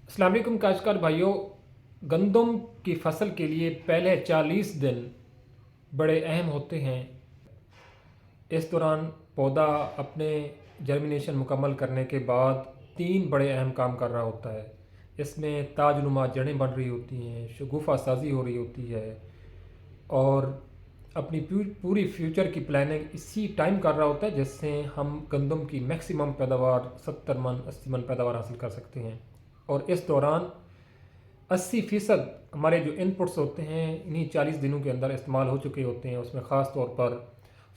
अस्सलाम वालेकुम काश्तकार भाइयों। गंदम की फसल के लिए पहले 40 दिन बड़े अहम होते हैं। इस दौरान पौधा अपने जर्मिनेशन मुकम्मल करने के बाद 3 बड़े अहम काम कर रहा होता है। इसमें ताजनुमा जड़ें बन रही होती हैं, शगुफ़ा साजी हो रही होती है और अपनी पूरी फ्यूचर की प्लानिंग इसी टाइम कर रहा होता है, जिससे हम गंदम की मैक्सिमम पैदावार 70 मन 80 मन पैदावार हासिल कर सकते हैं। और इस दौरान 80% हमारे जो इनपुट्स होते हैं इन्हीं 40 दिनों के अंदर इस्तेमाल हो चुके होते हैं। उसमें ख़ास तौर पर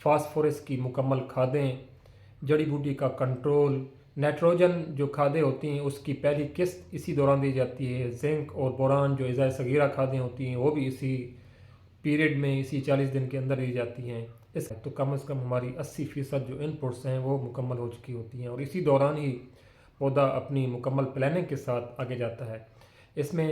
फास्फोरस की मुकम्मल खादें, जड़ी बूटी का कंट्रोल, नाइट्रोजन जो खादें होती हैं उसकी पहली किस्त इसी दौरान दी जाती है। जिंक और बोरान जो इज़ा सगीरा खादें होती हैं वो भी इसी पीरियड में, इसी 40 दिन के अंदर दी जाती हैं। इस तो कम से कम हमारी 80% जो इनपुट्स हैं वो मुकम्मल हो चुकी होती हैं और इसी दौरान ही पौधा अपनी मुकम्मल प्लानिंग के साथ आगे जाता है। इसमें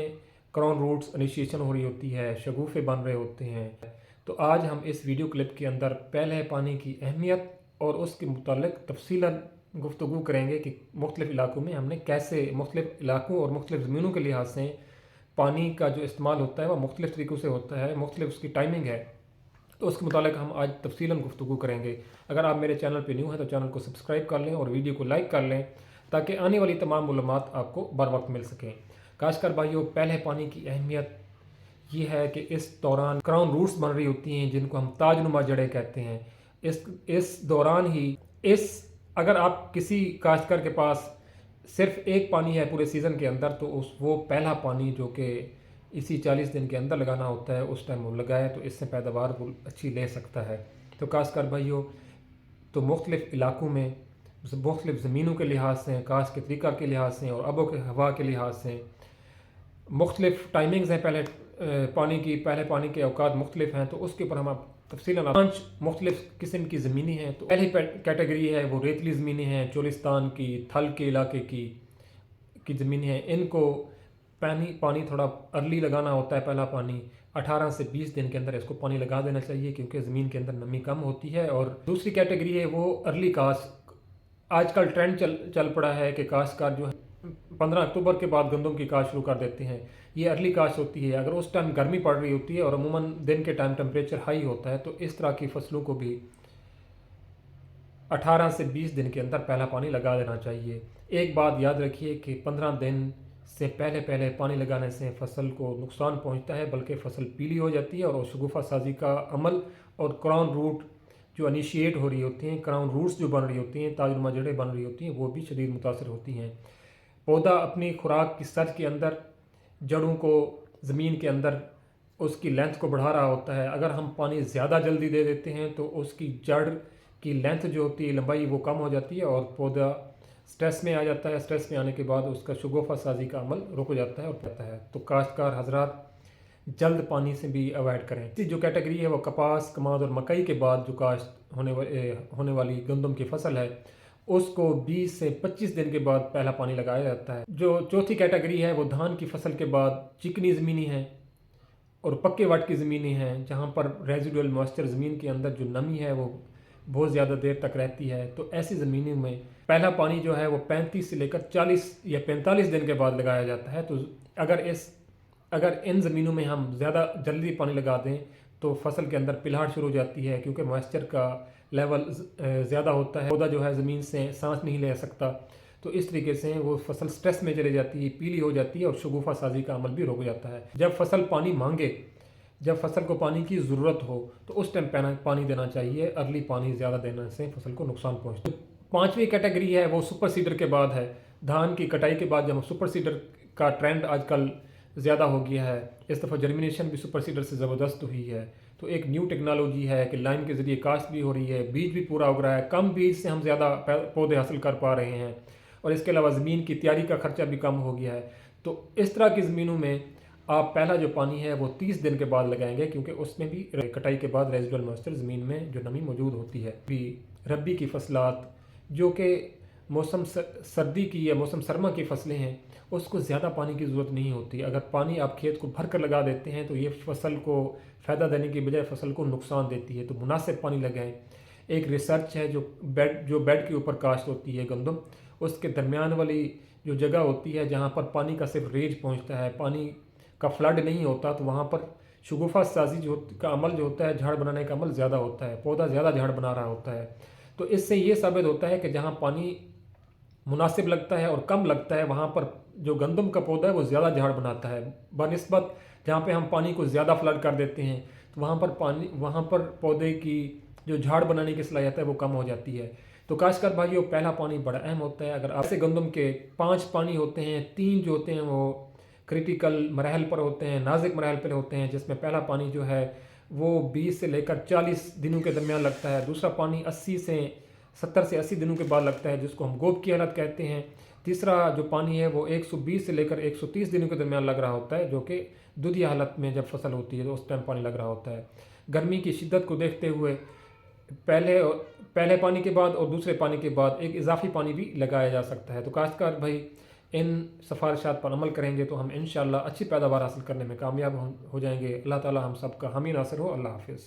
क्राउन रूट्स इनिशिएशन हो रही होती है, शगुफ़े बन रहे होते हैं। तो आज हम इस वीडियो क्लिप के अंदर पहले पानी की अहमियत और उसके मुतालिक तफसीलन गुफ्तगू करेंगे कि मुख्तलिफ़ इलाकों में हमने कैसे, मुख्तलिफ़ इलाकों और मुख्तलिफ़ ज़मीनों के लिहाज से पानी का जो इस्तेमाल होता है वह मुख्तलिफ़ तरीक़ों से होता है, मुख्तलिफ़ उसकी टाइमिंग है। तो उसके मुतालिक हम आज तफसीलन गुफ्तगू करेंगे। अगर आप मेरे चैनल पर न्यू हैं तो चैनल को सब्सक्राइब कर लें और वीडियो को लाइक कर लें ताकि आने वाली तमाम मालूमात आपको बर वक्त मिल सकें। काश्तकार भाइयों, पहले पानी की अहमियत ये है कि इस दौरान क्राउन रूट्स बन रही होती हैं जिनको हम ताजनुमा जड़ें कहते हैं। इस दौरान ही अगर आप किसी काश्तकार के पास सिर्फ एक पानी है पूरे सीज़न के अंदर तो वो पहला पानी जो कि इसी 40 दिन के अंदर लगाना होता है उस टाइम वो लगाए तो इससे पैदावार वो अच्छी ले सकता है। तो काश्तकार भाइयों, तो मुख्तलिफ़ इलाकों में मुख्तलिफ़ ज़मीनों के लिहाज से, काश्त के तरीक़ा के लिहाज से और आबो के हवा के लिहाज से मुख्तलिफ़ टाइमिंग्स हैं। पहले पानी के औकात मुख्तलिफ हैं तो उसके ऊपर हम आप तफसीलन 5 मुख्तलिफ़ किस्म की ज़मीनें हैं। तो पहली कैटेगरी है वो रेतली ज़मीनें हैं, चोलिस्तान की, थल के इलाके की ज़मीनें हैं। इनको पानी थोड़ा अर्ली लगाना होता है। पहला पानी 18 से 20 दिन के अंदर इसको पानी लगा देना चाहिए क्योंकि ज़मीन के अंदर नमी कम होती है। और दूसरी कैटेगरी है वो अर्ली कास्ट। आजकल ट्रेंड चल पड़ा है कि काश्तकार जो है 15 अक्टूबर के बाद गंदम की काश्त शुरू कर देते हैं। ये अर्ली काश्त होती है। अगर उस टाइम गर्मी पड़ रही होती है और अमूमन दिन के टाइम टेम्परेचर हाई होता है तो इस तरह की फसलों को भी 18 से 20 दिन के अंदर पहला पानी लगा देना चाहिए। एक बात याद रखिए कि 15 दिन से पहले पानी लगाने से फसल को नुकसान पहुंचता है, बल्कि फसल पीली हो जाती है और शगुफ़ा साजी का अमल और क्राउन रूट जो इनिशिएट हो रही होती हैं, क्राउन रूट्स जो बन रही होती हैं, ताजनुमा जड़ें बन रही होती हैं, वो भी शदीद मुतासर होती हैं। पौधा अपनी खुराक की सर्च के अंदर जड़ों को ज़मीन के अंदर उसकी लेंथ को बढ़ा रहा होता है। अगर हम पानी ज़्यादा जल्दी दे देते हैं तो उसकी जड़ की लेंथ जो होती है, लंबाई, वो कम हो जाती है और पौधा स्ट्रेस में आ जाता है। स्ट्रेस में आने के बाद उसका शगुफ़ा साजी का अमल रुक जाता है और पड़ता है। तो काश्तकार हजरात जल्द पानी से भी अवॉइड करें। इसी जो कैटेगरी है वो कपास, कमाद और मकई के बाद जो काश्त होने वाली गंदम की फसल है उसको 20 से 25 दिन के बाद पहला पानी लगाया जाता है। जो चौथी कैटेगरी है वो धान की फसल के बाद चिकनी ज़मीनें हैं और पक्के वाट की ज़मीनें हैं जहाँ पर रेजिडुअल मॉइस्चर ज़मीन के अंदर जो नमी है वो बहुत ज़्यादा देर तक रहती है। तो ऐसी ज़मीनों में पहला पानी जो है वो 35 से लेकर 40 या 45 दिन के बाद लगाया जाता है। तो अगर इन ज़मीनों में हम ज़्यादा जल्दी पानी लगा दें तो फसल के अंदर पिलाहट शुरू हो जाती है क्योंकि मॉइस्चर का लेवल ज़्यादा होता है। पौधा जो है ज़मीन से सांस नहीं ले सकता, तो इस तरीके से वो फसल स्ट्रेस में चली जाती है, पीली हो जाती है और शगुफ़ा साजी का अमल भी रुक जाता है। जब फसल पानी मांगे, जब फसल को पानी की ज़रूरत हो तो उस टाइम पानी देना चाहिए। अर्ली पानी ज़्यादा देने से फसल को नुकसान पहुँचता है। पाँचवीं कैटेगरी है वो सुपर सीडर के बाद है। धान की कटाई के बाद जब सुपर सीडर का ट्रेंड आजकल ज़्यादा हो गया है, इस दफ़ा जर्मिनेशन भी सुपर सीडर से ज़बरदस्त हुई है। तो एक न्यू टेक्नोलॉजी है कि लाइन के ज़रिए काश्त भी हो रही है, बीज भी पूरा उग रहा है। कम बीज से हम ज़्यादा पौधे हासिल कर पा रहे हैं और इसके अलावा ज़मीन की तैयारी का खर्चा भी कम हो गया है। तो इस तरह की ज़मीनों में आप पहला जो पानी है वो 30 दिन के बाद लगाएंगे क्योंकि उसमें भी कटाई के बाद रेजिडुअल मॉइस्चर ज़मीन में जो नमी मौजूद होती है। भी रबी की फसलात जो कि मौसम सर्दी की या मौसम सरमा की फसलें हैं उसको ज़्यादा पानी की ज़रूरत नहीं होती। अगर पानी आप खेत को भर कर लगा देते हैं तो ये फसल को फ़ायदा देने की बजाय फसल को नुकसान देती है। तो मुनासिब पानी लगाएं। एक रिसर्च है जो बेड के ऊपर काश्त होती है गंदम, उसके दरमियान वाली जो जगह होती है जहाँ पर पानी का सिर्फ रेज पहुँचता है, पानी का फ्लड नहीं होता, तो वहाँ पर शगुफ़ा साजी का अमल जो होता है, झाड़ बनाने का अमल ज़्यादा होता है, पौधा ज़्यादा झाड़ बना रहा होता है। तो इससे ये साबित होता है कि जहाँ पानी मुनासिब लगता है और कम लगता है, वहाँ पर जो गंदम का पौधा है वो ज़्यादा झाड़ बनाता है, बनिस्बत जहाँ पे हम पानी को ज़्यादा फ्लड कर देते हैं तो वहाँ पर पौधे की जो झाड़ बनाने की सलाहियत है वो कम हो जाती है। तो काश्तकार भाइयों, पहला पानी बड़ा अहम होता है। अगर ऐसे गंदम के 5 पानी होते हैं, 3 जो होते हैं वो क्रिटिकल मरहल पर होते हैं, नाजुक मरहल पर होते हैं, जिसमें पहला पानी जो है वो 20 से लेकर 40 दिनों के दरमियान लगता है। दूसरा पानी 70 से 80 दिनों के बाद लगता है, जिसको हम गोब की हालत कहते हैं। तीसरा जो पानी है वो 120 से लेकर 130 दिनों के दरमियान लग रहा होता है, जो कि दूधी हालत में जब फसल होती है तो उस टाइम पानी लग रहा होता है। गर्मी की शिद्दत को देखते हुए पहले पानी के बाद और दूसरे पानी के बाद एक इजाफी पानी भी लगाया जा सकता है। तो काश्तकार भाई इन सिफारिशात पर अमल करेंगे तो हम इंशाअल्लाह अच्छी पैदावार हासिल करने में कामयाब हो जाएंगे। अल्लाह ताला हम सब का हामी नासिर हो। अल्लाह हाफिज़।